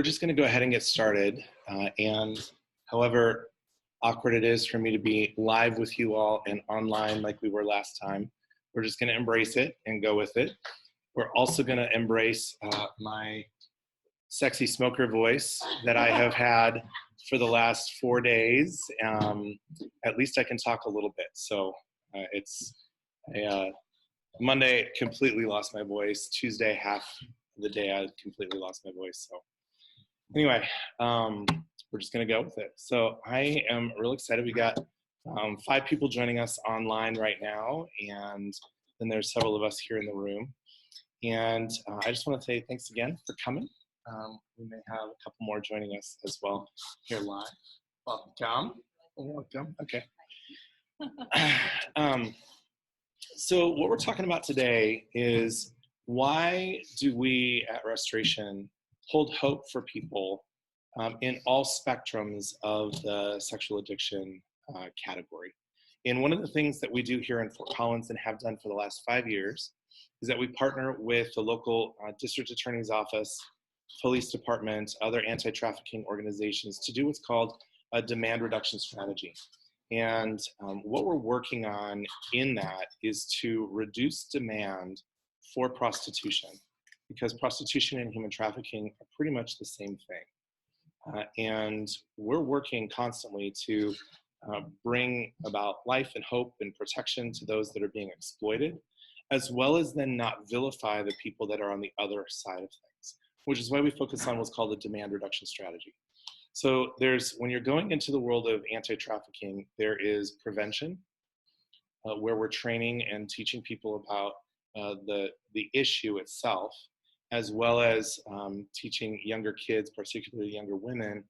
just going to go ahead and get started. And however awkward it is for me to be live with you all and online like we were last time, we're just going to embrace it and go with it. We're also going to embrace my sexy smoker voice that I have had for the last 4 days. At least I can talk a little bit. So it's Monday, completely lost my voice. Tuesday, half the day, I completely lost my voice. So anyway, we're just going to go with it. So I am real excited. We got 5 people joining us online right now, and then there's several of us here in the room. And I just want to say thanks again for coming. We may have a couple more joining us as well here live. Welcome. Welcome. Okay. So what we're talking about today is, why do we at Restoration hold hope for people in all spectrums of the sexual addiction category? And one of the things that we do here in Fort Collins and have done for the last 5 years is that we partner with the local district attorney's office, police department, other anti-trafficking organizations to do what's called a demand reduction strategy. And what we're working on in that is to reduce demand for prostitution, because prostitution and human trafficking are pretty much the same thing. And we're working constantly to bring about life and hope and protection to those that are being exploited, as well as then not vilify the people that are on the other side of things, which is why we focus on what's called the demand reduction strategy. So when you're going into the world of anti-trafficking, there is prevention, where we're training and teaching people about the issue itself, as well as teaching younger kids, particularly younger women,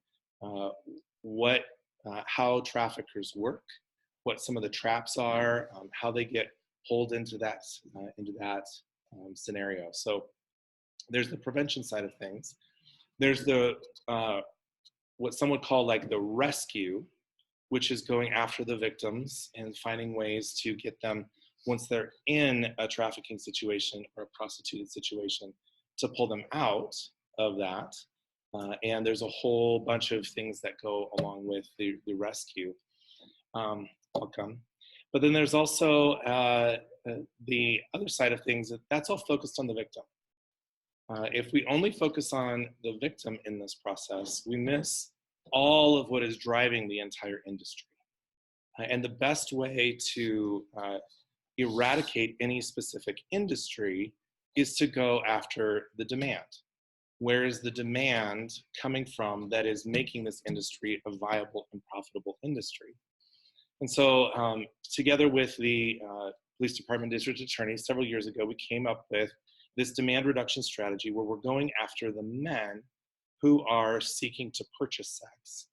how traffickers work, what some of the traps are, how they get pulled into that scenario. So there's the prevention side of things. There's the what some would call like the rescue, which is going after the victims and finding ways to get them, once they're in a trafficking situation or a prostituted situation, to pull them out of that. And there's a whole bunch of things that go along with the rescue. Welcome. But then there's also the other side of things, that's all focused on the victim. If we only focus on the victim in this process, we miss all of what is driving the entire industry. And the best way to eradicate any specific industry is to go after the demand. Where is the demand coming from that is making this industry a viable and profitable industry? And so together with the police department district attorney several years ago, we came up with this demand reduction strategy where we're going after the men who are seeking to purchase sex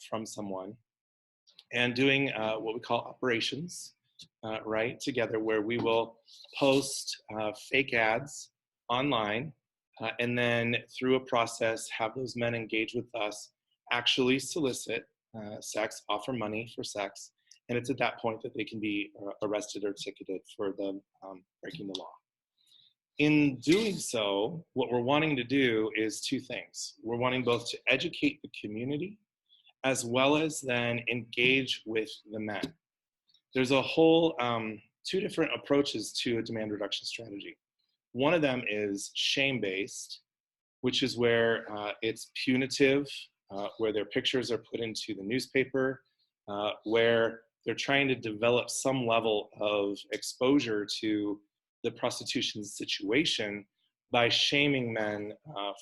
from someone, and doing what we call operations, right, together, where we will post fake ads online, and then through a process have those men engage with us, actually solicit sex, offer money for sex, and it's at that point that they can be arrested or ticketed for them breaking the law. In doing so, what we're wanting to do is 2 things. We're wanting both to educate the community, as well as then engage with the men. There's a whole 2 different approaches to a demand reduction strategy. One of them is shame-based, which is where it's punitive, where their pictures are put into the newspaper, where they're trying to develop some level of exposure to the prostitution situation by shaming men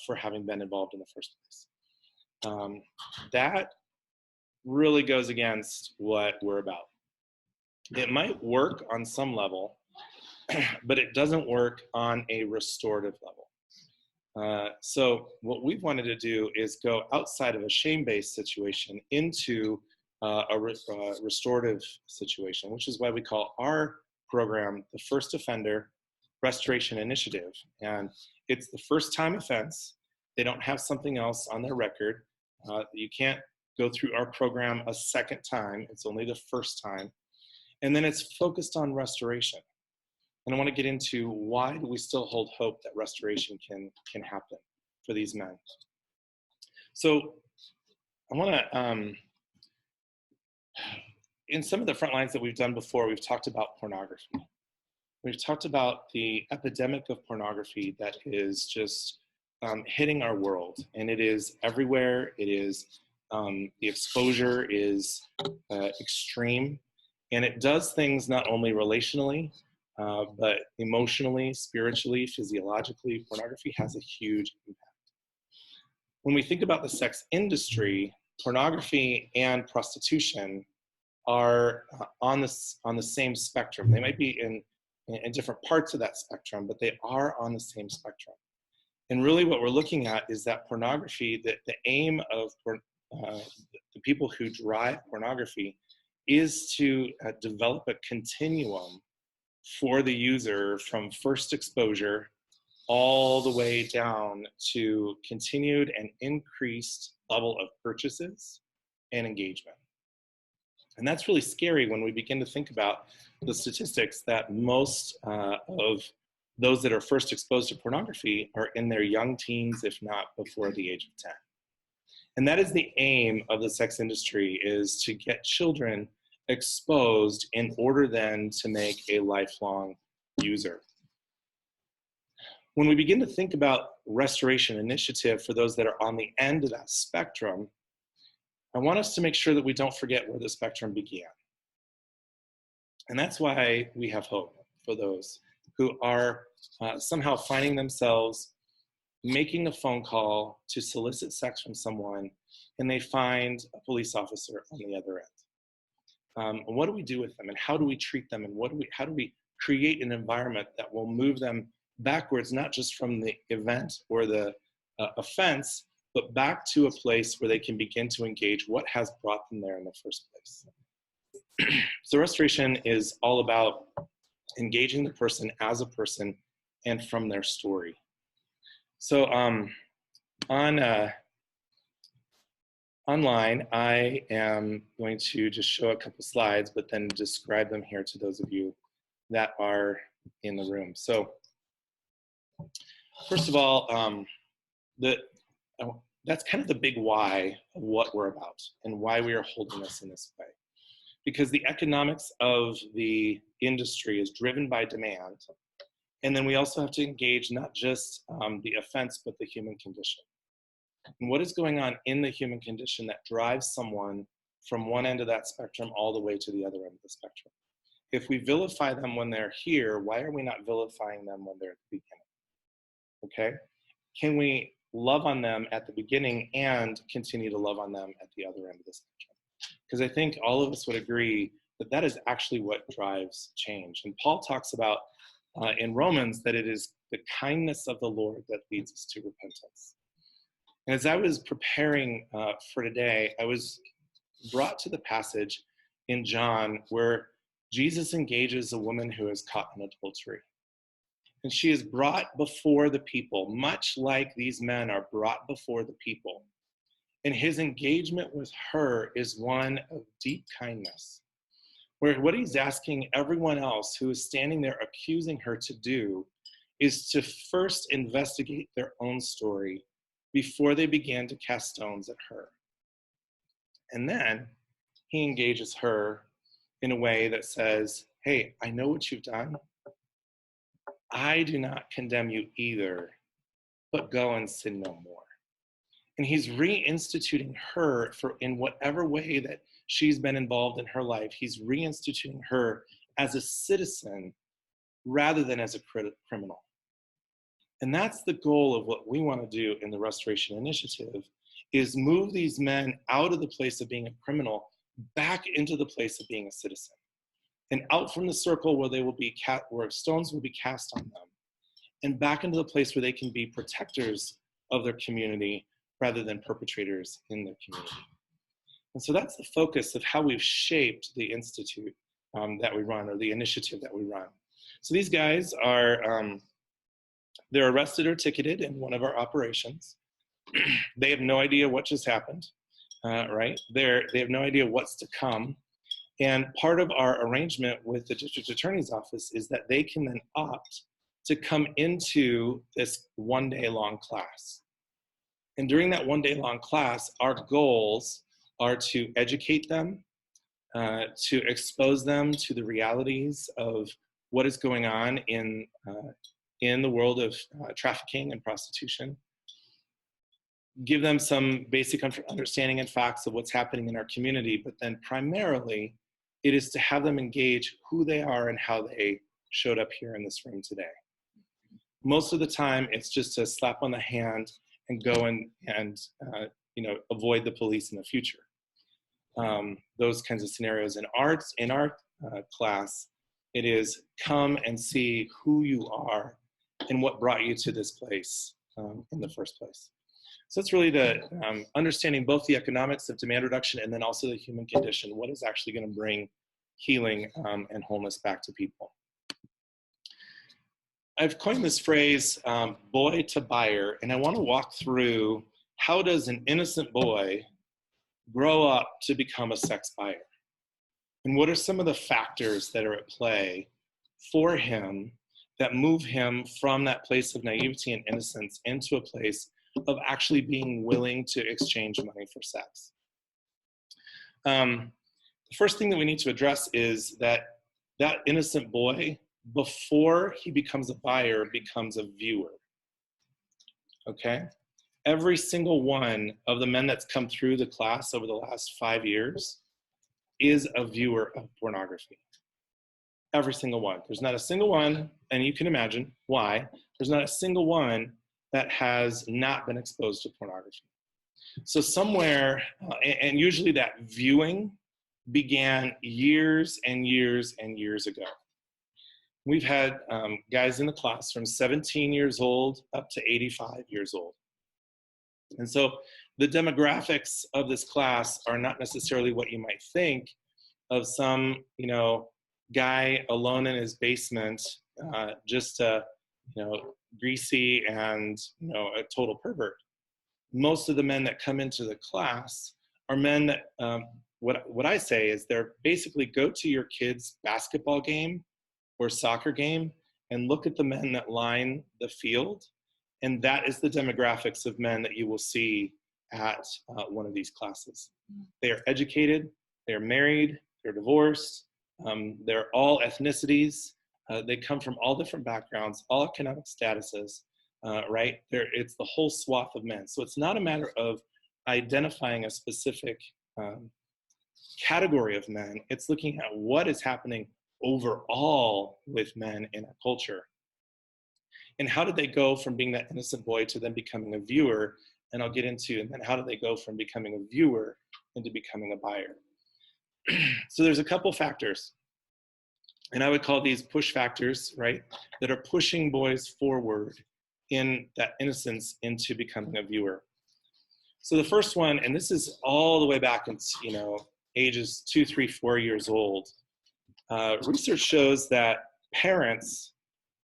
for having been involved in the first place. That really goes against what we're about. It might work on some level, but it doesn't work on a restorative level. So what we've wanted to do is go outside of a shame-based situation into a restorative situation, which is why we call our program the First Offender Restoration Initiative. And it's the first time offense. They don't have something else on their record. You can't go through our program a second time. It's only the first time. And then it's focused on restoration. And I want to get into why do we still hold hope that restoration can happen. for these men. So I want to, in some of the front lines that we've done before, we've talked about pornography. We've talked about the epidemic of pornography that is just hitting our world, and it is everywhere. It is, the exposure is extreme, and it does things not only relationally, but emotionally, spiritually, physiologically. Pornography has a huge impact. When we think about the sex industry, pornography and prostitution are on the same spectrum. They might be in different parts of that spectrum, but they are on the same spectrum. And really what we're looking at is that pornography, that the aim of the people who drive pornography is to develop a continuum for the user from first exposure all the way down to continued and increased level of purchases and engagement. And that's really scary when we begin to think about the statistics that most of those that are first exposed to pornography are in their young teens, if not before the age of 10. And that is the aim of the sex industry, is to get children exposed in order then to make a lifelong user. When we begin to think about restoration initiative for those that are on the end of that spectrum, I want us to make sure that we don't forget where the spectrum began. And that's why we have hope for those who are somehow finding themselves making a phone call to solicit sex from someone, and they find a police officer on the other end. And what do we do with them, and how do we treat them, and how do we create an environment that will move them backwards, not just from the event or the offense, but back to a place where they can begin to engage what has brought them there in the first place. So restoration is all about engaging the person as a person and from their story. So online, I am going to just show a couple slides, but then describe them here to those of you that are in the room. So first of all, that's kind of the big why of what we're about and why we are holding this in this way. Because the economics of the industry is driven by demand. And then we also have to engage not just the offense, but the human condition. And what is going on in the human condition that drives someone from one end of that spectrum all the way to the other end of the spectrum? If we vilify them when they're here, why are we not vilifying them when they're at the beginning? Okay? Can we love on them at the beginning and continue to love on them at the other end of the spectrum? Because I think all of us would agree that that is actually what drives change. And Paul talks about in Romans that it is the kindness of the Lord that leads us to repentance. And as I was preparing for today, I was brought to the passage in John where Jesus engages a woman who is caught in adultery. And she is brought before the people, much like these men are brought before the people. And his engagement with her is one of deep kindness, where what he's asking everyone else who is standing there accusing her to do is to first investigate their own story before they began to cast stones at her. And then he engages her in a way that says, hey, I know what you've done. I do not condemn you either, but go and sin no more. And he's reinstituting her for in whatever way that she's been involved in her life, he's reinstituting her as a citizen rather than as a criminal. And that's the goal of what we want to do in the Restoration Initiative, is move these men out of the place of being a criminal back into the place of being a citizen, and out from the circle where they will be where stones will be cast on them, and back into the place where they can be protectors of their community rather than perpetrators in their community. And so that's the focus of how we've shaped the institute that we run, or the initiative that we run. So these guys are, they're arrested or ticketed in one of our operations. They have no idea what just happened, right? They have no idea what's to come. And part of our arrangement with the district attorney's office is that they can then opt to come into this one-day long class. And during that 1 day long class, our goals are to educate them, to expose them to the realities of what is going on in the world of trafficking and prostitution, give them some basic understanding and facts of what's happening in our community, but then primarily it is to have them engage who they are and how they showed up here in this room today. Most of the time, it's just a slap on the hand and go and avoid the police in the future. Those kinds of scenarios. In our class, it is come and see who you are and what brought you to this place in the first place. So it's really the understanding both the economics of demand reduction and then also the human condition. What is actually going to bring healing and wholeness back to people? I've coined this phrase, boy to buyer, and I want to walk through how does an innocent boy grow up to become a sex buyer? And what are some of the factors that are at play for him that move him from that place of naivety and innocence into a place of actually being willing to exchange money for sex? The first thing that we need to address is that innocent boy, before he becomes a buyer, becomes a viewer, okay? Every single one of the men that's come through the class over the last 5 years is a viewer of pornography. Every single one. There's not a single one, and you can imagine why, there's not a single one that has not been exposed to pornography. So somewhere, and usually that viewing began years and years and years ago. We've had guys in the class from 17 years old up to 85 years old. And so the demographics of this class are not necessarily what you might think of some, guy alone in his basement, just greasy and, a total pervert. Most of the men that come into the class are men that, what I say is they're basically go to your kid's basketball game or soccer game and look at the men that line the field. And that is the demographics of men that you will see at one of these classes. They are educated, they're married, they're divorced, they're all ethnicities, they come from all different backgrounds, all economic statuses, right? It's the whole swath of men. So it's not a matter of identifying a specific category of men, it's looking at what is happening overall with men in our culture. And how did they go from being that innocent boy to then becoming a viewer? And I'll get into, and then how do they go from becoming a viewer into becoming a buyer? So there's a couple factors, and I would call these push factors, right? That are pushing boys forward in that innocence into becoming a viewer. So the first one, and this is all the way back in, ages 2, 3, 4 years old. Research shows that parents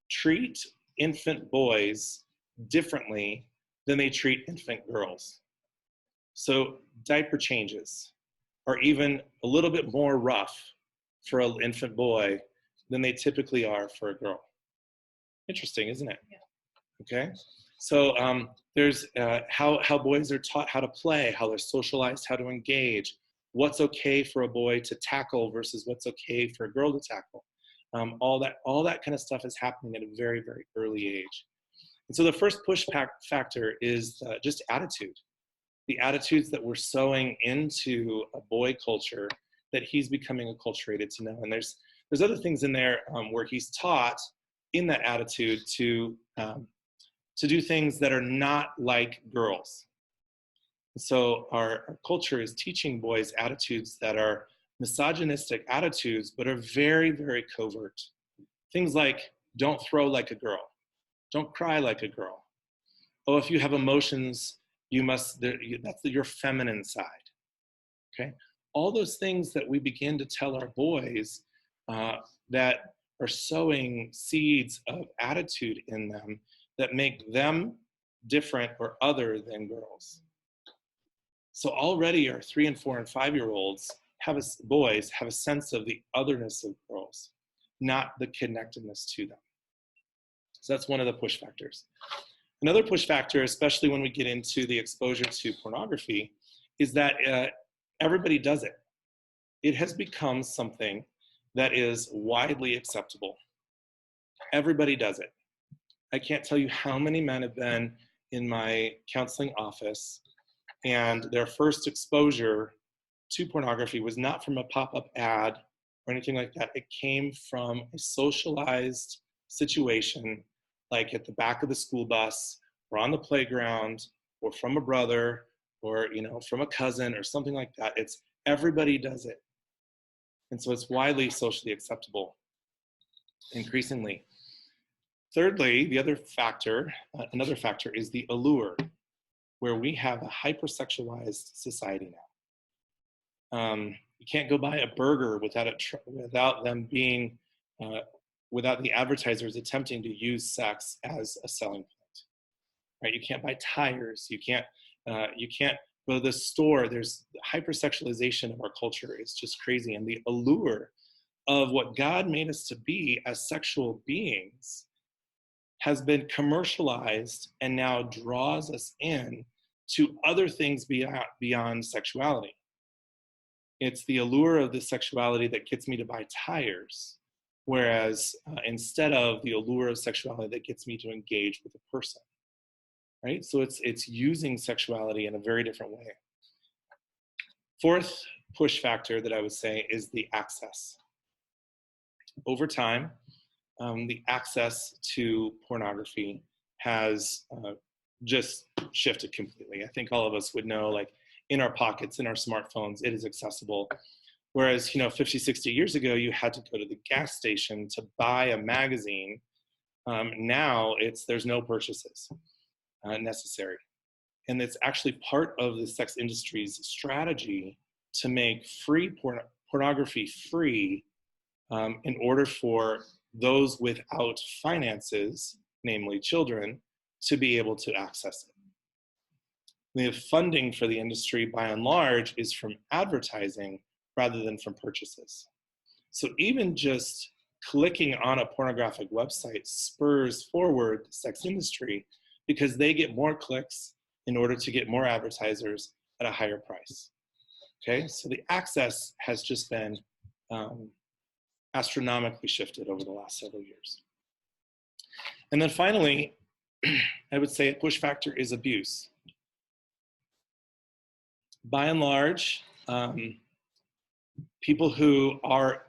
treat infant boys differently than they treat infant girls. So diaper changes are even a little bit more rough for an infant boy than they typically are for a girl. Interesting, isn't it? Yeah. Okay. So there's how boys are taught how to play, how they're socialized, how to engage, what's okay for a boy to tackle versus what's okay for a girl to tackle. All that kind of stuff is happening at a very, very early age. And so the first push factor is just attitude. The attitudes that we're sowing into a boy culture that he's becoming acculturated to know. And there's other things in there where he's taught in that attitude to do things that are not like girls. So our culture is teaching boys attitudes that are misogynistic attitudes, but are very, very covert. Things like, don't throw like a girl. Don't cry like a girl. Oh, if you have emotions, that's your feminine side, okay? All those things that we begin to tell our boys that are sowing seeds of attitude in them that make them different or other than girls. So already our 3 and 4 and 5-year-olds boys have a sense of the otherness of girls, not the connectedness to them. So that's one of the push factors. Another push factor, especially when we get into the exposure to pornography, is that everybody does it. It has become something that is widely acceptable. Everybody does it. I can't tell you how many men have been in my counseling office and their first exposure to pornography was not from a pop-up ad or anything like that. It came from a socialized situation, like at the back of the school bus or on the playground or from a brother or from a cousin or something like that. It's everybody does it. And so it's widely socially acceptable, increasingly. Thirdly, another factor is the allure, where we have a hypersexualized society now. You can't go buy a burger without them being, without the advertisers attempting to use sex as a selling point, right? You can't buy tires. You can't go to the store. There's hypersexualization of our culture. It's just crazy. And the allure of what God made us to be as sexual beings has been commercialized and now draws us in to other things beyond sexuality. It's the allure of the sexuality that gets me to buy tires, whereas instead of the allure of sexuality that gets me to engage with a person, right? So it's using sexuality in a very different way. Fourth push factor that I would say is the access. Over time, the access to pornography has just shifted completely. I think all of us would know, like in our pockets, in our smartphones, it is accessible. Whereas, 50, 60 years ago, you had to go to the gas station to buy a magazine. Now there's no purchases necessary. And it's actually part of the sex industry's strategy to make free pornography free in order for those without finances, namely children, to be able to access it. The funding for the industry, by and large, is from advertising rather than from purchases. So even just clicking on a pornographic website spurs forward the sex industry because they get more clicks in order to get more advertisers at a higher price. Okay, so the access has just been astronomically shifted over the last several years. And then finally, I would say a push factor is abuse. By and large, people who are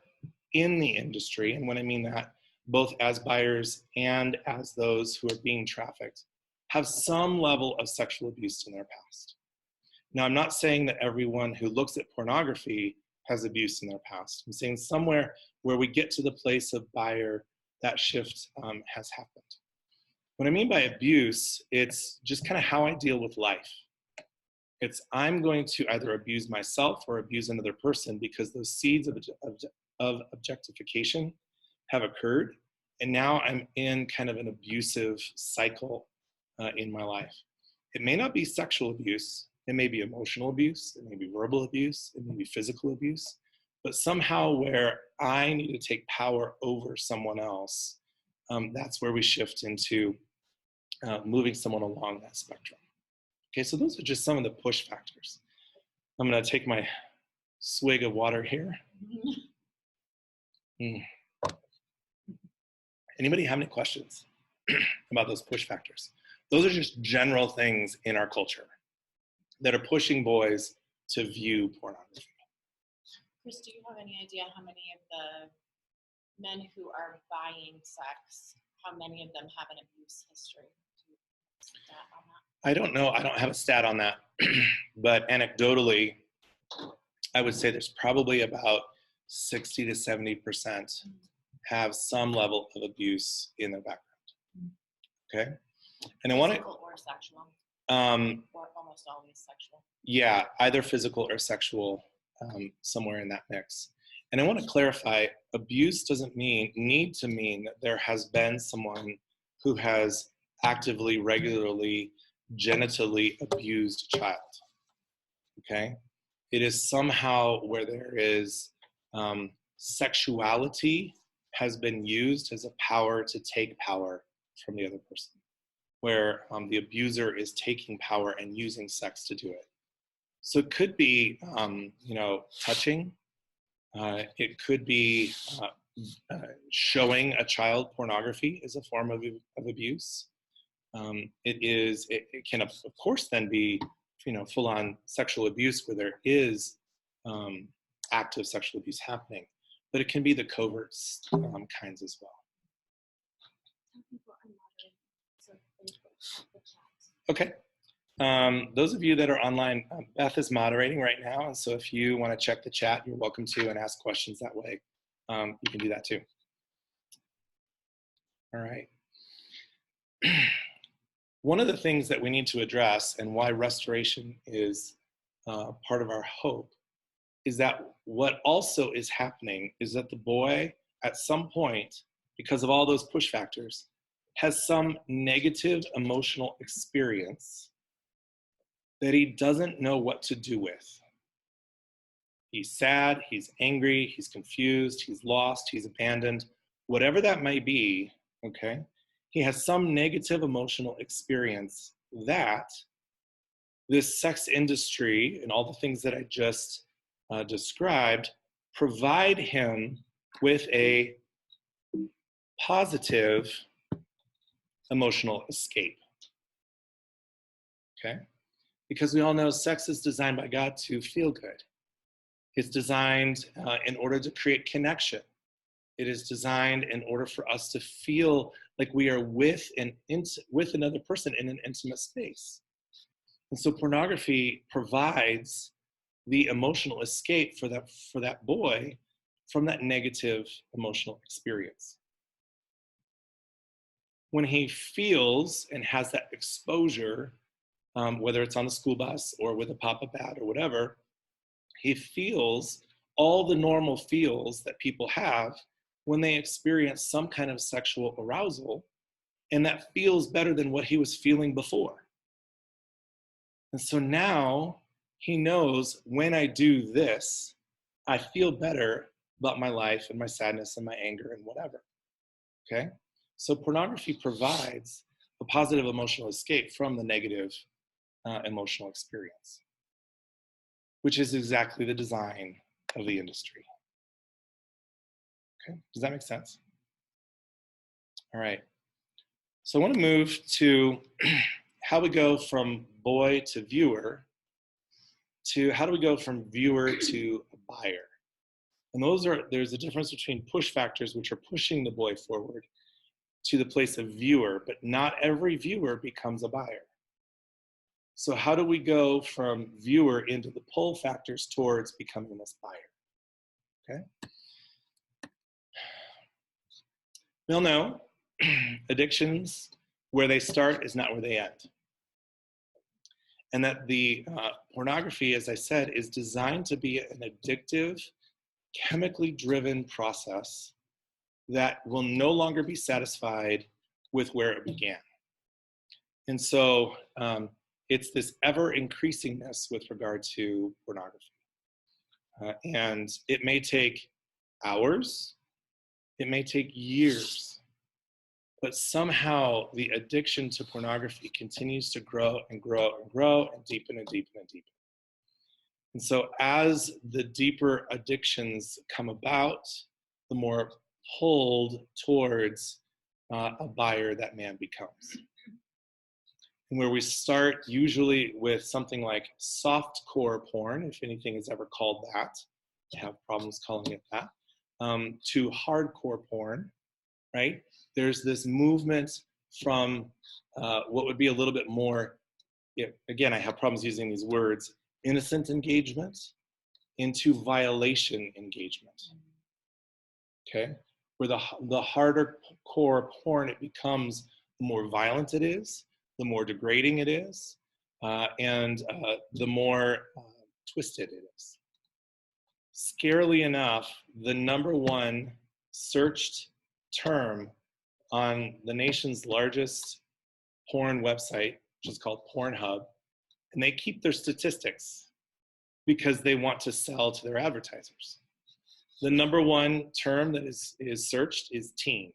in the industry, and when I mean that, both as buyers and as those who are being trafficked, have some level of sexual abuse in their past. Now, I'm not saying that everyone who looks at pornography has abuse in their past. I'm saying somewhere where we get to the place of buyer, that shift has happened. What I mean by abuse, it's just kind of how I deal with life. It's I'm going to either abuse myself or abuse another person because those seeds of objectification have occurred. And now I'm in kind of an abusive cycle in my life. It may not be sexual abuse. It may be emotional abuse. It may be verbal abuse. It may be physical abuse. But somehow where I need to take power over someone else, that's where we shift into moving someone along that spectrum. Okay, so those are just some of the push factors. I'm going to take my swig of water here. Anybody have any questions about those push factors? Those are just general things in our culture that are pushing boys to view pornography. Chris, do you have any idea how many of the men who are buying sex, how many of them have an abuse history? I don't know. I don't have a stat on that. But anecdotally, I would say there's probably about 60 to 70% have some level of abuse in their background. Okay? And I want to... Physical or sexual? Or almost always sexual? Yeah, either physical or sexual, somewhere in that mix. And I want to clarify, abuse doesn't need to mean that there has been someone who has actively, regularly, genitally abused a child. Okay? It is somehow where there is sexuality has been used as a power to take power from the other person. where the abuser is taking power and using sex to do it. So it could be, touching. It could be showing a child pornography as a form of abuse. It can of course then be, full-on sexual abuse where there is active sexual abuse happening, but it can be the covert kinds as well. Okay. Those of you that are online, Beth is moderating right now, and so if you want to check the chat, you're welcome to and ask questions that way. You can do that too. All right. One of the things that we need to address and why restoration is part of our hope is that what also is happening is that the boy at some point, because of all those push factors, has some negative emotional experience that he doesn't know what to do with. He's sad, he's angry, he's confused, he's lost, he's abandoned, whatever that may be, okay? He has some negative emotional experience that this sex industry and all the things that I just described provide him with a positive emotional escape, okay? Because we all know sex is designed by God to feel good. It's designed in order to create connection. It is designed in order for us to feel like we are with another person in an intimate space. And so pornography provides the emotional escape for that boy from that negative emotional experience. When he feels and has that exposure, whether it's on the school bus or with a pop-up ad or whatever, he feels all the normal feels that people have when they experience some kind of sexual arousal, and that feels better than what he was feeling before. And so now he knows when I do this, I feel better about my life and my sadness and my anger and whatever, okay? So pornography provides a positive emotional escape from the negative emotional experience, which is exactly the design of the industry. Okay, does that make sense? All right, so I want to move to how we go from boy to viewer to how do we go from viewer to a buyer. And there's a difference between push factors, which are pushing the boy forward, to the place of viewer, but not every viewer becomes a buyer. So how do we go from viewer into the pull factors towards becoming this buyer? Okay. We all know addictions, where they start is not where they end. And that the pornography, as I said, is designed to be an addictive, chemically driven process that will no longer be satisfied with where it began. And so it's this ever increasingness with regard to pornography. And it may take hours, it may take years, but somehow the addiction to pornography continues to grow and grow and grow and deepen and deepen and deepen. And so as the deeper addictions come about, the more pulled towards a buyer that man becomes. And where we start usually with something like softcore porn, if anything is ever called that, I have problems calling it that, to hardcore porn, right? There's this movement from what would be a little bit more, again, I have problems using these words, innocent engagement into violation engagement, okay? Where the harder core porn it becomes, the more violent it is, the more degrading it is, and the more twisted it is. Scarily enough, the #1 searched term on the nation's largest porn website, which is called Pornhub, and they keep their statistics because they want to sell to their advertisers. The #1 term that is searched is teen.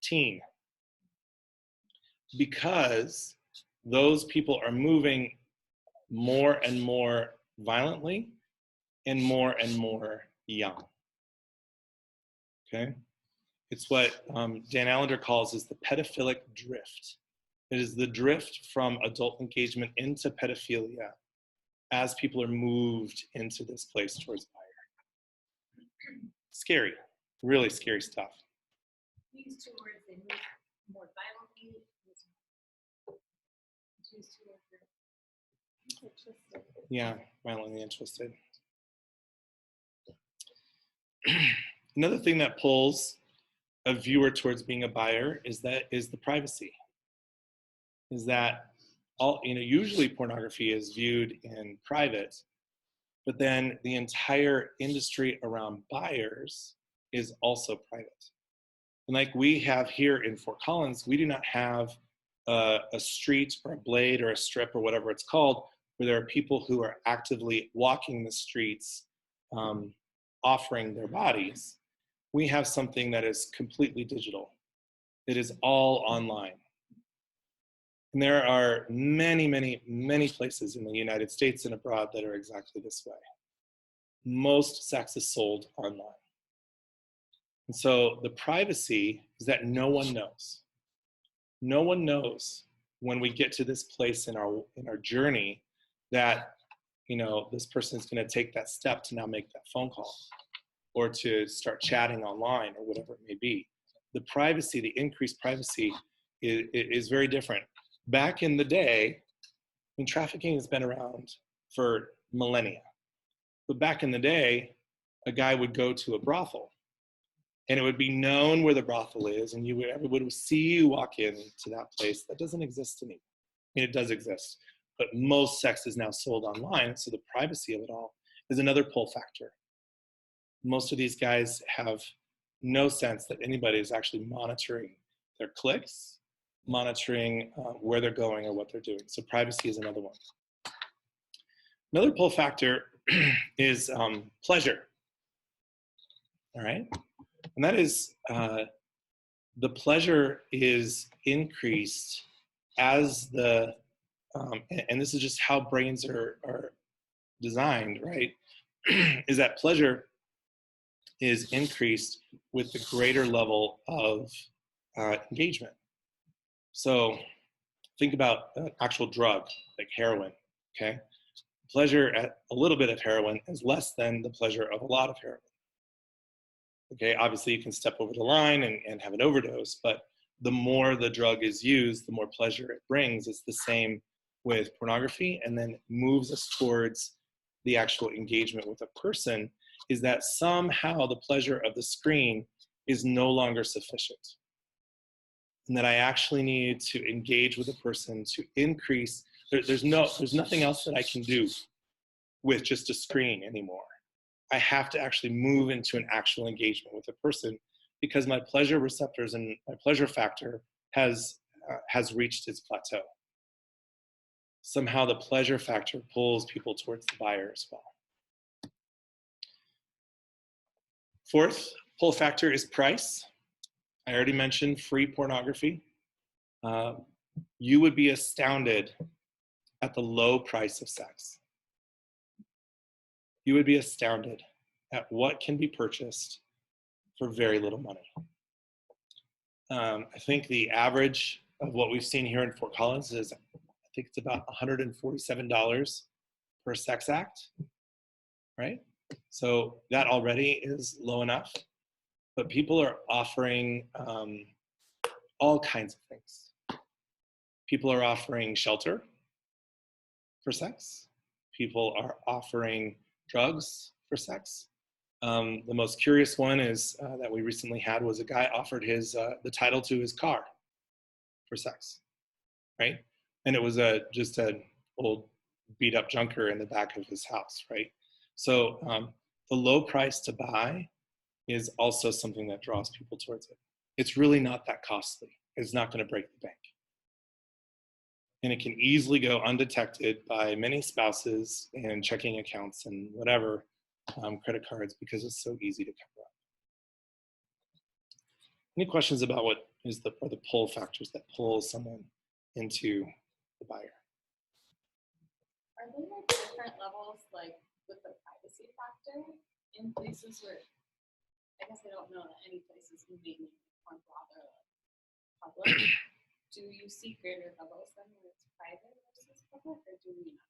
Teen. because those people are moving more and more violently and more young. Okay? It's what Dan Allender calls is the pedophilic drift. It is the drift from adult engagement into pedophilia as people are moved into this place towards buyer. Scary, really scary stuff. These two words, they move more violently. Choose two words. Yeah, violently interested. Another thing that pulls a viewer towards being a buyer is the privacy. Is that usually pornography is viewed in private, but then the entire industry around buyers is also private. And like we have here in Fort Collins, we do not have a street or a blade or a strip or whatever it's called, where there are people who are actively walking the streets, offering their bodies. We have something that is completely digital. It is all online. And there are many, many, many places in the United States and abroad that are exactly this way. Most sex is sold online. And so the privacy is that no one knows. No one knows when we get to this place in our journey that this person is going to take that step to now make that phone call or to start chatting online or whatever it may be. The privacy, the increased privacy is very different. Back in the day, trafficking has been around for millennia. But back in the day, a guy would go to a brothel and it would be known where the brothel is, and everybody would see you walk into that place. That doesn't exist anymore. It does exist, but most sex is now sold online, so the privacy of it all is another pull factor. Most of these guys have no sense that anybody is actually monitoring their clicks, monitoring where they're going or what they're doing. So privacy is another one. Another pull factor is pleasure. All right, and that is the pleasure is increased as and this is just how brains are designed, right? Is that pleasure is increased with the greater level of engagement. So think about an actual drug like heroin, okay? Pleasure at a little bit of heroin is less than the pleasure of a lot of heroin. Okay, obviously you can step over the line and have an overdose, but the more the drug is used, the more pleasure it brings. It's the same with pornography, and then moves us towards the actual engagement with a person, is that somehow the pleasure of the screen is no longer sufficient. And that I actually need to engage with a person to increase, there's nothing else that I can do with just a screen anymore. I have to actually move into an actual engagement with a person because my pleasure receptors and my pleasure factor has reached its plateau. Somehow the pleasure factor pulls people towards the buyer as well. Fourth pull factor is price. I already mentioned free pornography. You would be astounded at the low price of sex. You would be astounded at what can be purchased for very little money. I think the average of what we've seen here in Fort Collins is, I think it's about $147 per sex act, right? So that already is low enough, but people are offering all kinds of things. People are offering shelter for sex. People are offering drugs for sex. The most curious one is that we recently had was a guy offered the title to his car for sex, right? And it was just an old beat up junker in the back of his house, right? So the low price to buy is also something that draws people towards it. It's really not that costly. It's not going to break the bank. And it can easily go undetected by many spouses and checking accounts and whatever, credit cards, because it's so easy to cover up. Any questions about what are the pull factors that pull someone into the buyer. Are there like different levels, like with the privacy factor in places where, I guess I don't know that any places would be more broader public. Do you see greater levels than when it's private versus public, or do we not?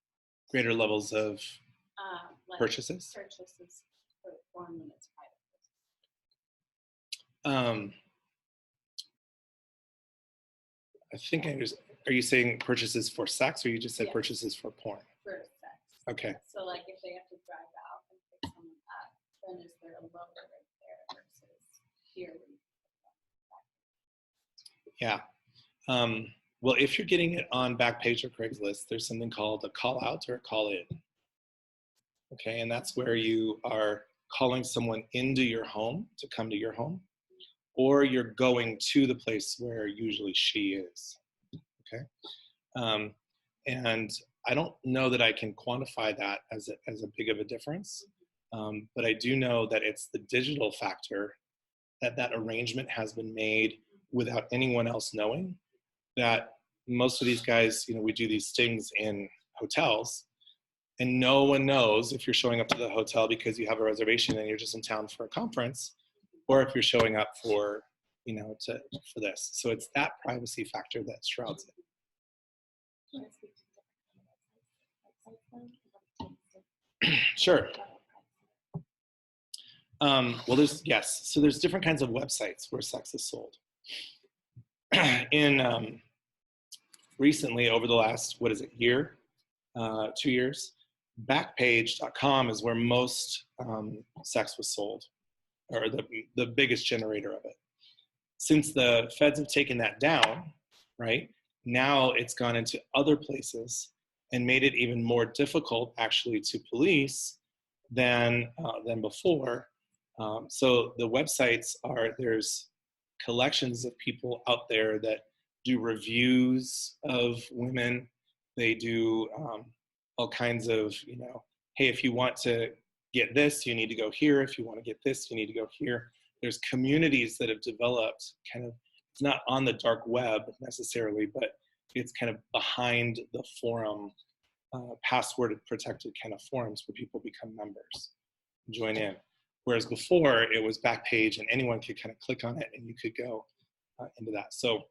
Greater levels of Like purchases? Purchases for one when it's private. I think are you saying purchases for sex, or you just said Yes. purchases for porn? For sex. Okay. So like if they have to drive out and pick someone up, then is there a lower right there versus here? Yeah. Well, if you're getting it on Backpage or Craigslist, there's something called a call out or a call in. Okay, and that's where you are calling someone into your home to come to your home, or you're going to the place where usually she is. Okay, and I don't know that I can quantify that as a big of a difference, but I do know that it's the digital factor that arrangement has been made without anyone else knowing. That most of these guys, we do these stings in hotels, and no one knows if you're showing up to the hotel because you have a reservation and you're just in town for a conference, or if you're showing up for, for this. So it's that privacy factor that shrouds it. Sure. Well, there's different kinds of websites where sex is sold. Recently, over the last, year, 2 years, Backpage.com is where most sex was sold, or the biggest generator of it. Since the feds have taken that down, right, now it's gone into other places and made it even more difficult actually to police than before. So the websites there's collections of people out there that do reviews of women. They do all kinds of, hey, if you want to get this, you need to go here. If you want to get this, you need to go here. There's communities that have developed it's not on the dark web necessarily, but it's kind of behind the forum, password protected kind of forums where people become members, join in. Whereas before it was Backpage and anyone could kind of click on it and you could go into that. So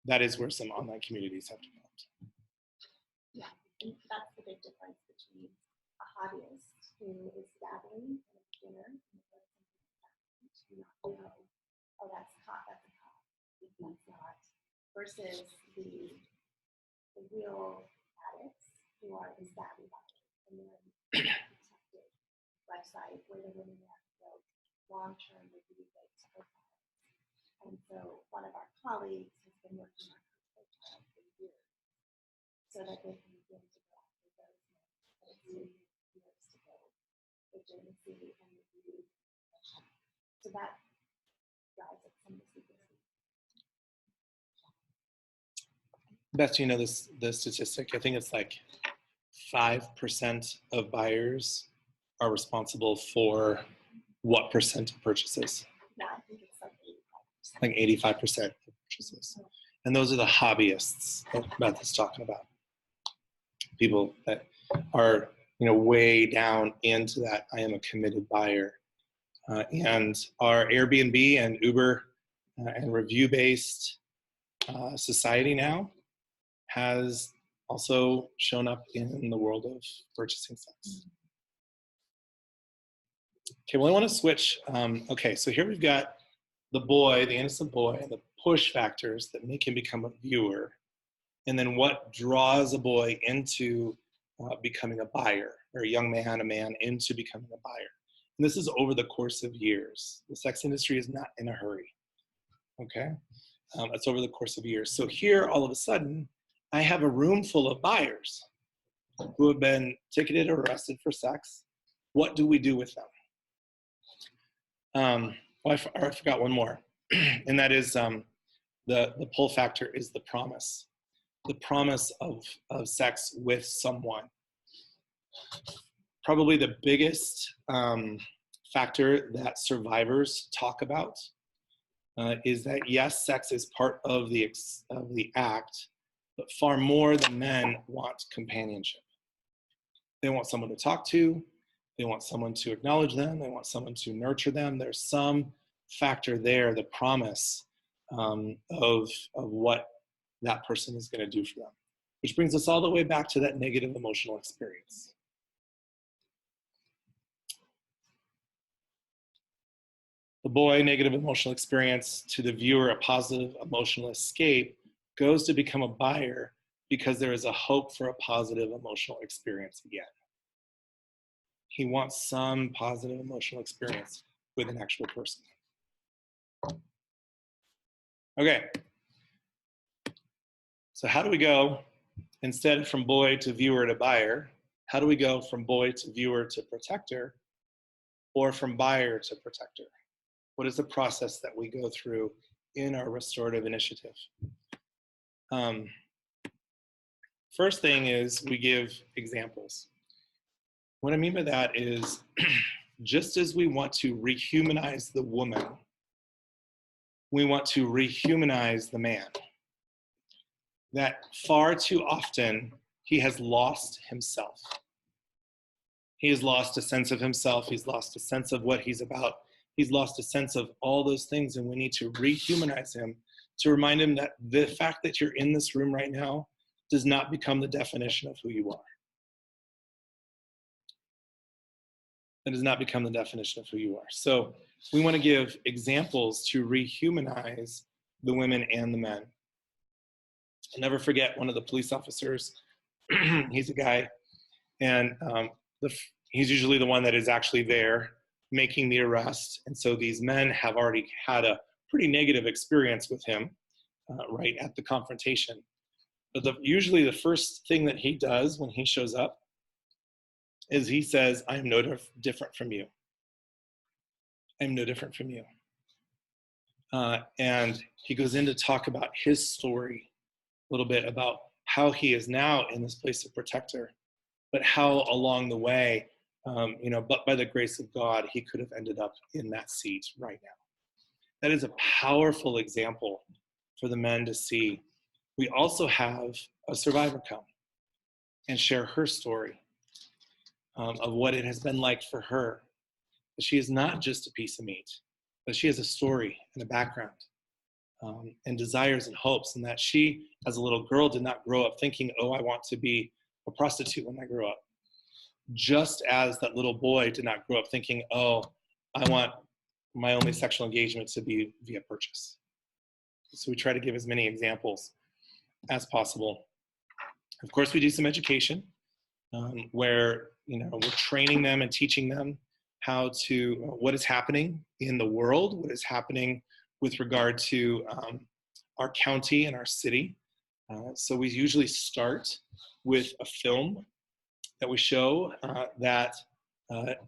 that is where some online communities have developed. Yeah, and that's the big difference between a hobbyist who is dabbling in a beginner to not know, oh, that's hot, that's a hot, that's not, versus the real addicts who are the savvy buyers, and they're protected website where the women have built long-term review-based profiles. And so one of our colleagues has been working on her profile for years so that they can begin to go after those men that years to build legitimacy and review. So that drives up some of the secrecy. Beth, the statistic? I think it's like 5% of buyers are responsible for what percent of purchases? No, I think it's like 85%. Like 85% of purchases. And those are the hobbyists that Beth is talking about. People that are, way down into that I am a committed buyer. And our Airbnb and Uber and review-based society now has also shown up in the world of purchasing sex. Okay, well, I want to switch. Okay, so here we've got the boy, the innocent boy, and the push factors that make him become a viewer, and then what draws a boy into becoming a buyer, or a young man, a man into becoming a buyer. And this is over the course of years. The sex industry is not in a hurry, okay? It's over the course of years. So here, all of a sudden, I have a room full of buyers who have been ticketed or arrested for sex. What do we do with them? I forgot one more, and that is the pull factor is the promise of sex with someone. Probably the biggest factor that survivors talk about is that yes, sex is part of the act, but far more than men want companionship. They want someone to talk to. They want someone to acknowledge them. They want someone to nurture them. There's some factor there, the promise of what that person is going to do for them, which brings us all the way back to that negative emotional experience. The boy, negative emotional experience, to the viewer, a positive emotional escape, goes to become a buyer because there is a hope for a positive emotional experience again. He wants some positive emotional experience with an actual person. Okay. So how do we go, instead from boy to viewer to buyer, how do we go from boy to viewer to protector, or from buyer to protector? What is the process that we go through in our restorative initiative? First thing is we give examples. What I mean by that is just as we want to rehumanize the woman, we want to rehumanize the man. That far too often he has lost himself. He has lost a sense of himself. He's lost a sense of what he's about. He's lost a sense of all those things, and we need to rehumanize him to remind him that the fact that you're in this room right now does not become the definition of who you are. That does not become the definition of who you are. So we want to give examples to rehumanize the women and the men. I'll never forget one of the police officers. He's a guy, and he's usually the one that is actually there making the arrest. And so these men have already had a pretty negative experience with him right at the confrontation. But usually the first thing that he does when he shows up is he says, I am no different from you. I am no different from you. And he goes in to talk about his story a little bit, about how he is now in this place of protector, but how along the way, but by the grace of God, he could have ended up in that seat right now. That is a powerful example for the men to see. We also have a survivor come and share her story of what it has been like for her. That she is not just a piece of meat, but she has a story and a background and desires and hopes, and that she, as a little girl, did not grow up thinking, oh, I want to be a prostitute when I grow up. Just as that little boy did not grow up thinking, oh, I want my only sexual engagement to be via purchase. So we try to give as many examples as possible. Of course, we do some education where we're training them and teaching them how to, what is happening in the world, what is happening with regard to our county and our city. So we usually start with a film that we show that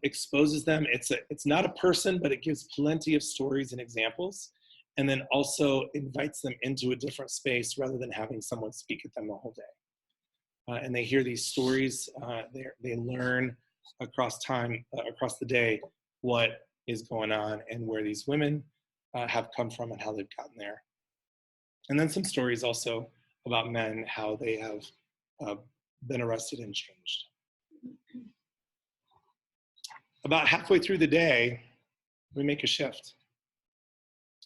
exposes them. It's not a person, but it gives plenty of stories and examples, and then also invites them into a different space rather than having someone speak at them the whole day. And they hear these stories, they learn across time, across the day, what is going on and where these women have come from and how they've gotten there. And then some stories also about men, how they have been arrested and changed. About halfway through the day, we make a shift.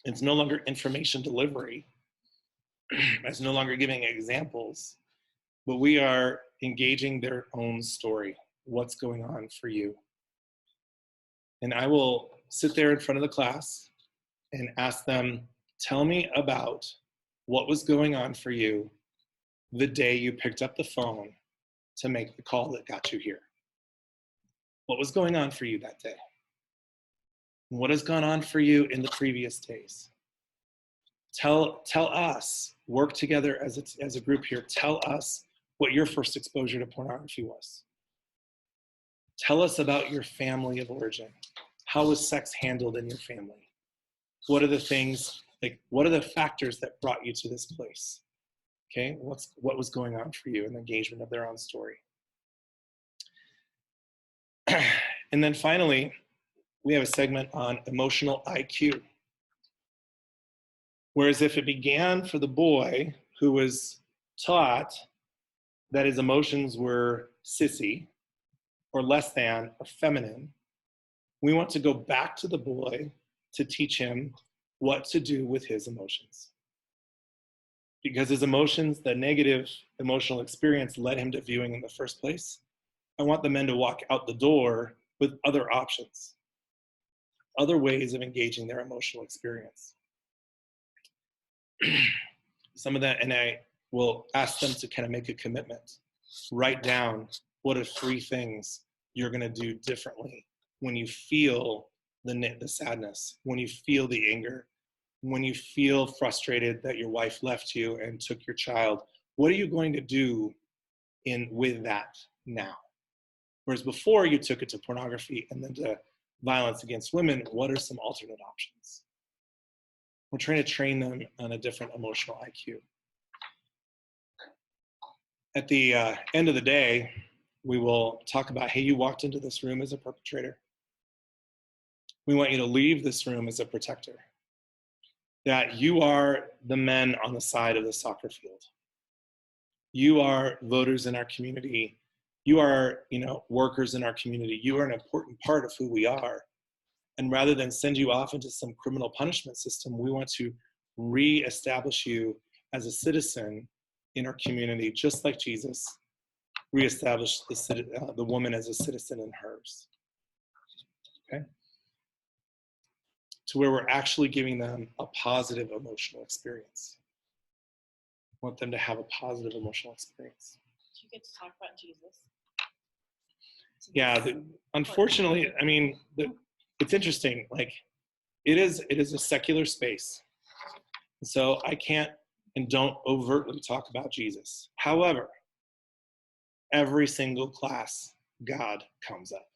It's no longer information delivery. It's no longer giving examples, but we are engaging their own story. What's going on for you? And I will sit there in front of the class and ask them, tell me about what was going on for you the day you picked up the phone to make the call that got you here. What was going on for you that day? What has gone on for you in the previous days? Tell us, work together as a group here. Tell us what your first exposure to pornography was. Tell us about your family of origin. How was sex handled in your family? What are the things, what are the factors that brought you to this place? Okay, what was going on for you in the engagement of their own story? And then finally, we have a segment on emotional IQ. Whereas if it began for the boy who was taught that his emotions were sissy or less than or feminine, we want to go back to the boy to teach him what to do with his emotions. Because his emotions, the negative emotional experience led him to viewing in the first place. I want the men to walk out the door with other options, other ways of engaging their emotional experience. Some of that, and I will ask them to kind of make a commitment. Write down what are 3 things you're going to do differently when you feel the sadness, when you feel the anger, when you feel frustrated that your wife left you and took your child. What are you going to do with that now? Whereas before you took it to pornography and then to violence against women, what are some alternate options? We're trying to train them on a different emotional IQ. At the end of the day, we will talk about, hey, you walked into this room as a perpetrator. We want you to leave this room as a protector. That you are the men on the side of the soccer field. You are voters in our community. You are, workers in our community. You are an important part of who we are. And rather than send you off into some criminal punishment system, we want to reestablish you as a citizen in our community, just like Jesus reestablished the woman as a citizen in hers. Okay? To where we're actually giving them a positive emotional experience. We want them to have a positive emotional experience. Do you get to talk about Jesus? Yeah, unfortunately, I mean, it's interesting. Like, it is a secular space. So I can't and don't overtly talk about Jesus. However, every single class, God comes up.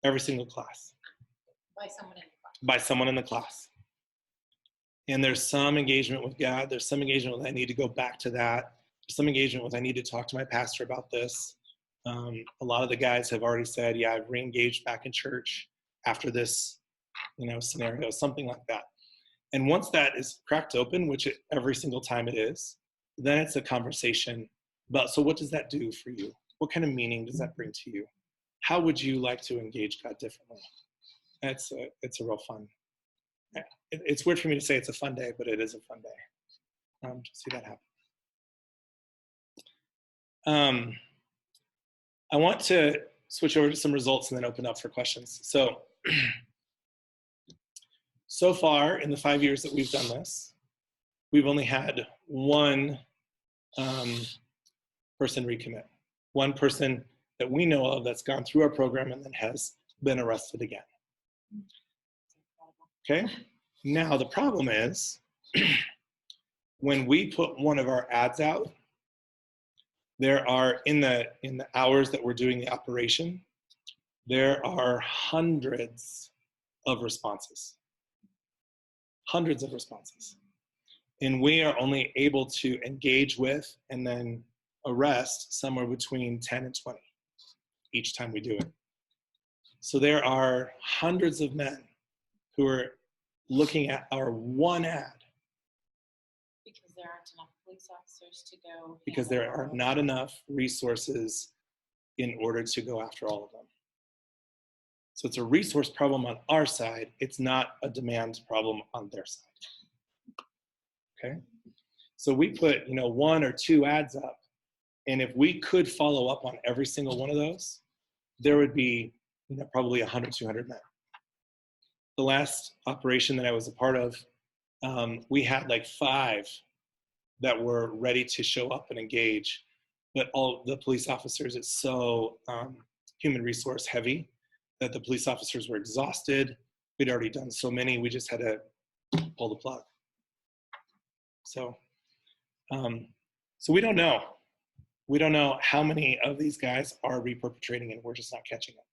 Every single class. By someone in the class. By someone in the class. And there's some engagement with God. There's some engagement with, I need to go back to that. There's some engagement with, I need to talk to my pastor about this. A lot of the guys have already said, yeah, I've re-engaged back in church after this, scenario, something like that. And once that is cracked open, which every single time it is, then it's a conversation about, so what does that do for you? What kind of meaning does that bring to you? How would you like to engage God differently? It's a real fun. It's weird for me to say it's a fun day, but it is a fun day to see that happen. I want to switch over to some results and then open up for questions. So far in the 5 years that we've done this, we've only had one person recommit. One person that we know of that's gone through our program and then has been arrested again. Okay? Now the problem is, when we put one of our ads out, there are, in the hours that we're doing the operation, there are hundreds of responses. Hundreds of responses. And we are only able to engage with and then arrest somewhere between 10 and 20 each time we do it. So there are hundreds of men who are looking at our one ad. Because there aren't enough police officers to go. Because there are not enough resources in order to go after all of them. So it's a resource problem on our side. It's not a demand problem on their side. Okay? So we put, 1 or 2 ads up, and if we could follow up on every single one of those, there would be, probably 100, 200 men. The last operation that I was a part of, we had like 5 that were ready to show up and engage, but all the police officers, it's so human resource heavy that the police officers were exhausted. We'd already done so many, we just had to pull the plug. So we don't know. We don't know how many of these guys are re-perpetrating, and we're just not catching them.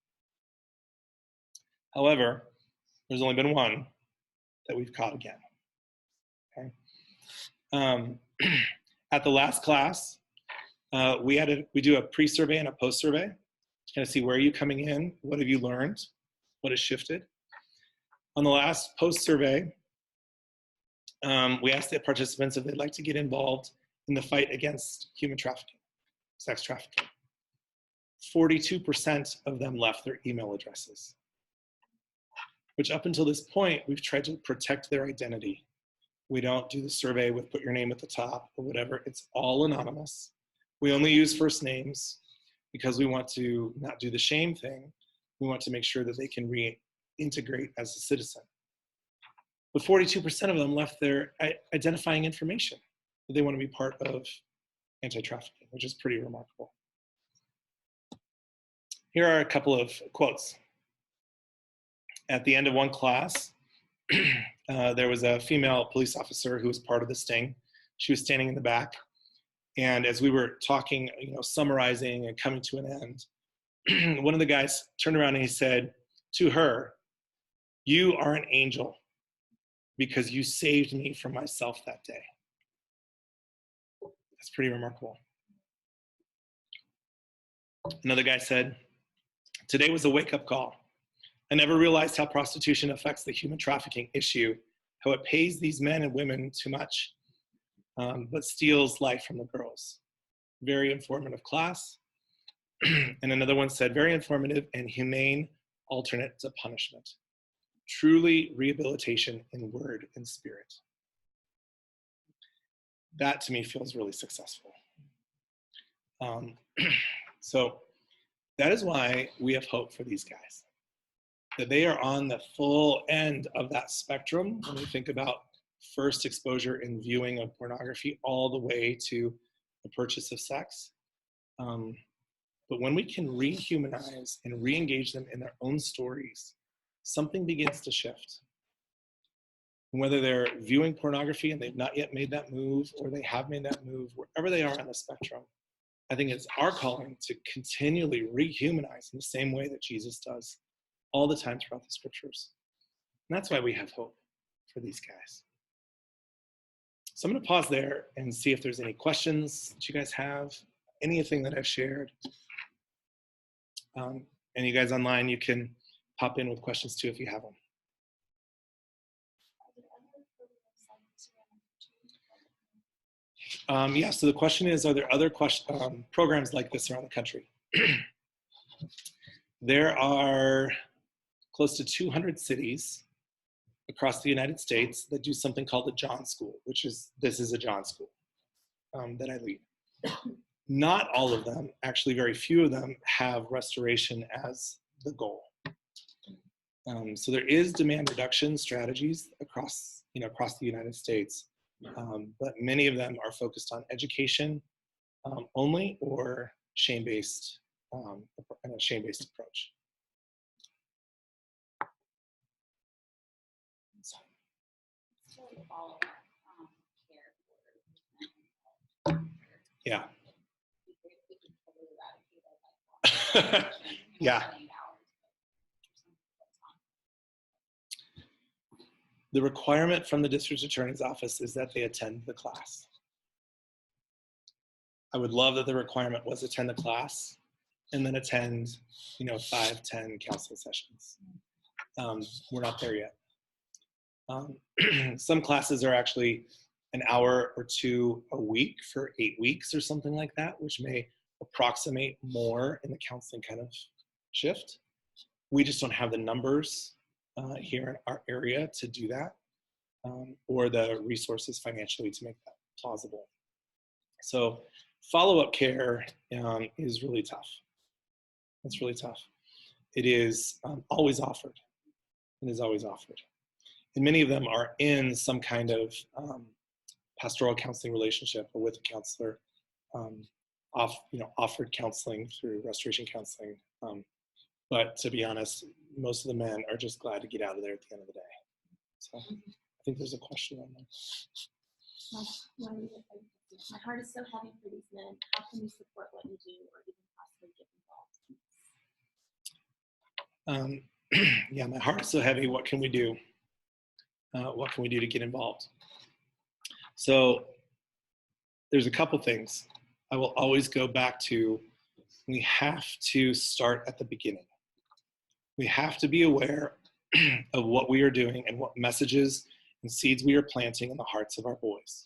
However, there's only been one that we've caught again. Okay. At the last class, we do a pre-survey and a post-survey to kind of see where are you coming in, what have you learned, what has shifted. On the last post-survey, We asked the participants if they'd like to get involved in the fight against human trafficking, sex trafficking. 42% of them left their email addresses, which up until this point, we've tried to protect their identity. We don't do the survey with put your name at the top or whatever. It's all anonymous. We only use first names because we want to not do the shame thing. We want to make sure that they can reintegrate as a citizen. But 42% of them left their identifying information that they want to be part of anti-trafficking, which is pretty remarkable. Here are a couple of quotes. At the end of one class, there was a female police officer who was part of the sting. She was standing in the back. And as we were talking, summarizing and coming to an end, one of the guys turned around and he said to her, "You are an angel because you saved me from myself that day." That's pretty remarkable. Another guy said, "Today was a wake-up call. I never realized how prostitution affects the human trafficking issue, how it pays these men and women too much, but steals life from the girls." Very informative class. And another one said, "Very informative and humane alternate to punishment. Truly rehabilitation in word and spirit." That to me feels really successful. So that is why we have hope for these guys, that they are on the full end of that spectrum when we think about first exposure and viewing of pornography all the way to the purchase of sex. But when we can rehumanize and re-engage them in their own stories, something begins to shift. And whether they're viewing pornography and they've not yet made that move, or they have made that move, wherever they are on the spectrum, I think it's our calling to continually rehumanize in the same way that Jesus does all the time throughout the scriptures. And that's why we have hope for these guys. So I'm going to pause there and see if there's any questions that you guys have, anything that I've shared. And you guys online, you can pop in with questions too if you have them. Yeah, so the question is, are there other programs like this around the country? There are close to 200 cities across the United States that do something called the John School, this is a John School that I lead. Not all of them, actually very few of them, have restoration as the goal. So there is demand reduction strategies across the United States, but many of them are focused on education only, or shame-based, and a shame-based approach. Yeah. Yeah. The requirement from the district attorney's office is that they attend the class. I would love that the requirement was attend the class and then attend, 5, 10 counseling sessions. We're not there yet. Some classes are actually an hour or two a week for 8 weeks or something like that, which may approximate more in the counseling kind of shift. We just don't have the numbers here in our area to do that, or the resources financially to make that plausible. So follow-up care is really tough. It's really tough. It is always offered. It is always offered. And many of them are in some kind of pastoral counseling relationship or with a counselor, offered counseling through restoration counseling. But to be honest, most of the men are just glad to get out of there at the end of the day. So I think there's a question on there. My heart is so heavy for these men. How can we support what you do, or even possibly get involved? Yeah, my heart is so heavy. What can we do? What can we do to get involved? So there's a couple things. I will always go back to, we have to start at the beginning. We have to be aware of what we are doing and what messages and seeds we are planting in the hearts of our boys.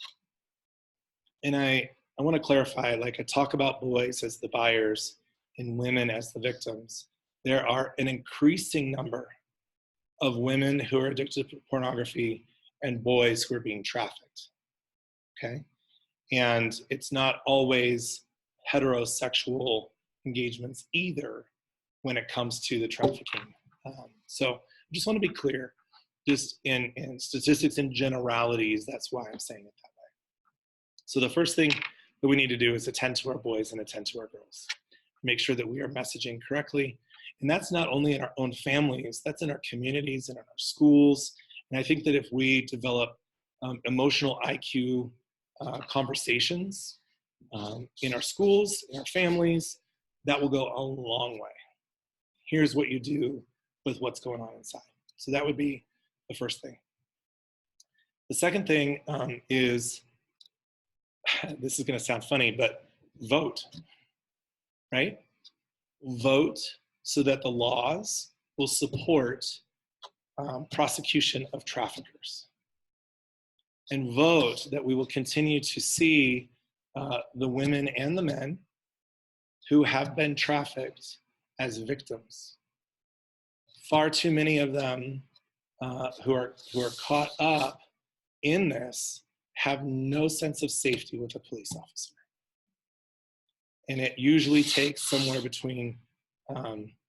And I want to clarify, like, I talk about boys as the buyers and women as the victims. There are an increasing number of women who are addicted to pornography and boys who are being trafficked, okay? And it's not always heterosexual engagements either when it comes to the trafficking. So I just want to be clear, just in statistics and generalities, that's why I'm saying it that way. So the first thing that we need to do is attend to our boys and attend to our girls. Make sure that we are messaging correctly. And that's not only in our own families, that's in our communities and in our schools. And I think that if we develop emotional IQ conversations in our schools, in our families, that will go a long way. Here's what you do with what's going on inside. So that would be the first thing. The second thing is, this is going to sound funny, but vote, right? Vote so that the laws will support prosecution of traffickers. And vote that we will continue to see the women and the men who have been trafficked as victims. Far too many of them who are caught up in this have no sense of safety with a police officer. And it usually takes somewhere between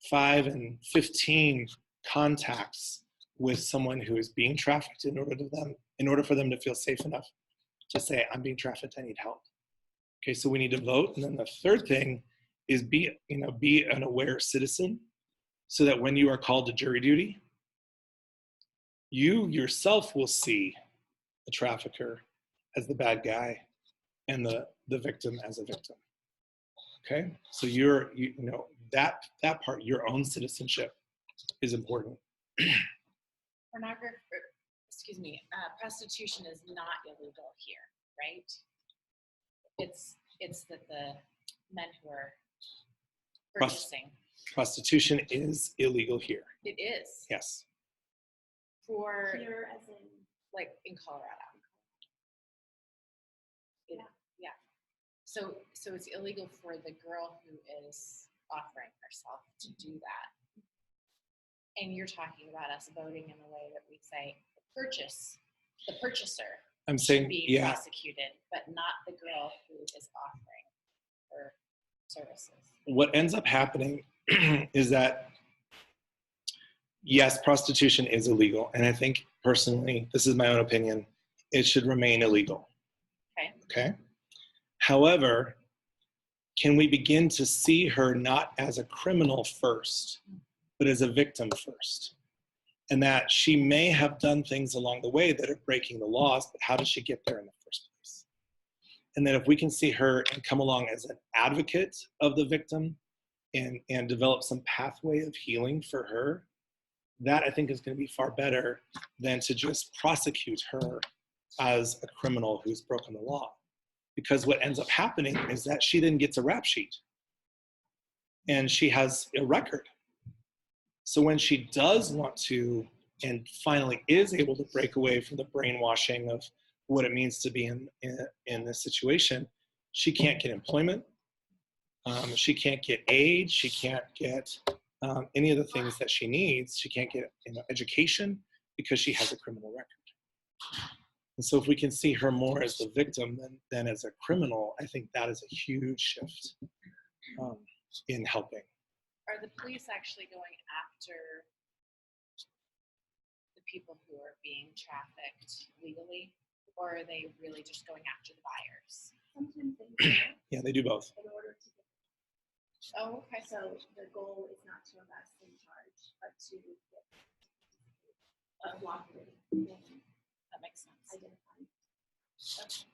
5 and 15 contacts with someone who is being trafficked in order for them to feel safe enough to say, I'm being trafficked, I need help. Okay, so we need to vote. And then the third thing is be an aware citizen, so that when you are called to jury duty, you yourself will see the trafficker as the bad guy and the victim as a victim. Okay, so that part, your own citizenship is important. Prostitution is not illegal here, right? It's that the men who are purchasing. Prostitution is illegal here. It is. Yes. For Here as in, like in Colorado. Yeah. So it's illegal for the girl who is offering herself to do that. And you're talking about us voting in the way that we say the purchaser I'm saying, should be yeah, prosecuted, but not the girl who is offering her services. what ends up happening is that, yes, prostitution is illegal. And I think personally, this is my own opinion, it should remain illegal. Okay. However, can we begin to see her not as a criminal first, but as a victim first? And that she may have done things along the way that are breaking the laws, but how did she get there in the first place? And then if we can see her and come along as an advocate of the victim and develop some pathway of healing for her, that I think is going to be far better than to just prosecute her as a criminal who's broken the law. Because what ends up happening is that she then gets a rap sheet and she has a record. So when she does want to, and finally is able to break away from the brainwashing of what it means to be in this situation, she can't get employment, she can't get aid, she can't get any of the things that she needs. She can't get education because she has a criminal record. And so if we can see her more as the victim than as a criminal, I think that is a huge shift in helping. Are the police actually going after the people who are being trafficked legally, or are they really just going after the buyers? sometimes they do. Yeah, they do both. In order to get. Oh, okay. So the goal is not to arrest and charge, but to get cooperating in That makes sense. identifying. Okay.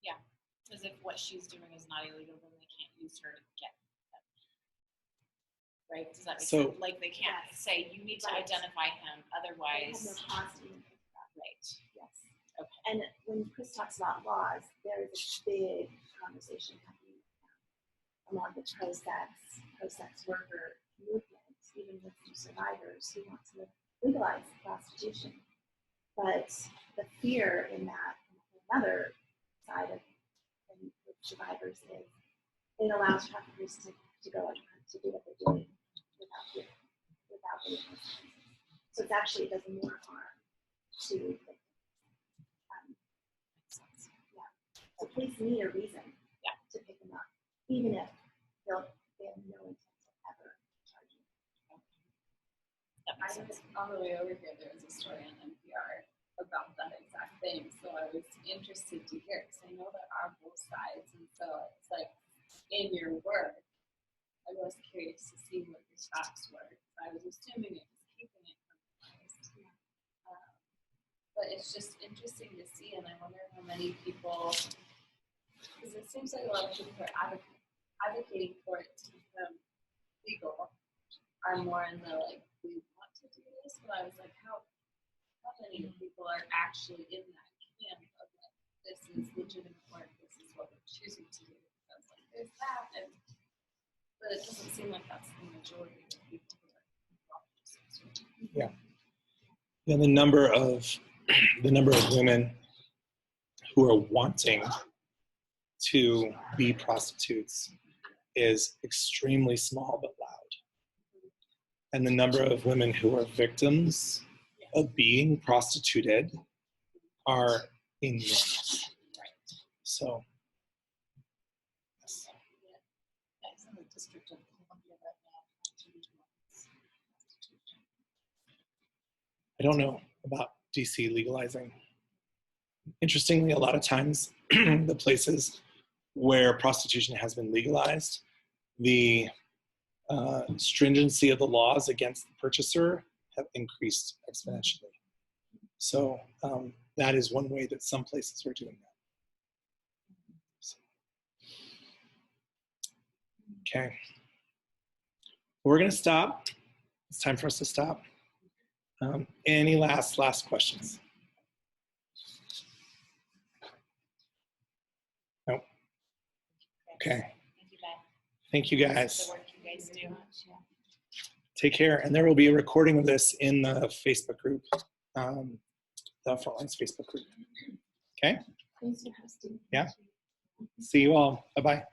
Yeah, because if what she's doing is not illegal, then they can't use her to get them. Right? Does that make sense? Like they can't say, you need to identify him, They otherwise. have no cause to even think about it. Right. Yes. Okay. And when Chris talks about laws, there is a big conversation happening among the pro-sex worker movement, even with some survivors who want to legalize prostitution. But the fear in that, another side of with survivors is it allows traffickers to go to do what they're doing without fear, without any consequences. So it's actually, it does more harm to victims. Yeah. So police need a reason to pick them up, even if they have no intent of ever charging. On the way over here, there was a story on NPR about that exact thing. So I was interested to hear, because I know there are both sides. And so it's like, in your work, I was curious to see what your stops were. I was assuming it was keeping it criminalized. But it's just interesting to see, and I wonder how many people, because it seems like a lot of people who are advocating for it to become legal are more in the like, we want to do this, but I was like, how many people are actually in that camp of like, this is legitimate work, this is what we're choosing to do. I was like, there's that, but it doesn't seem like that's the majority of people who are involved in this. Yeah. Yeah, the number of women who are wanting to be prostitutes is extremely small but loud. And the number of women who are victims of being prostituted are enormous. So, yes. That's in the District of Columbia right now. I don't know about DC legalizing. Interestingly, a lot of times, the places where prostitution has been legalized, the stringency of the laws against the purchaser have increased exponentially. So that is one way that some places are doing that. So, okay. We're going to stop. It's time for us to stop. Any last questions? Nope. Okay. Thank you, Beth. Thank you, guys. The work you guys do. Take care. And there will be a recording of this in the Facebook group, the Frontlines Facebook group. Okay? Thanks for hosting. Yeah. See you all. Bye-bye.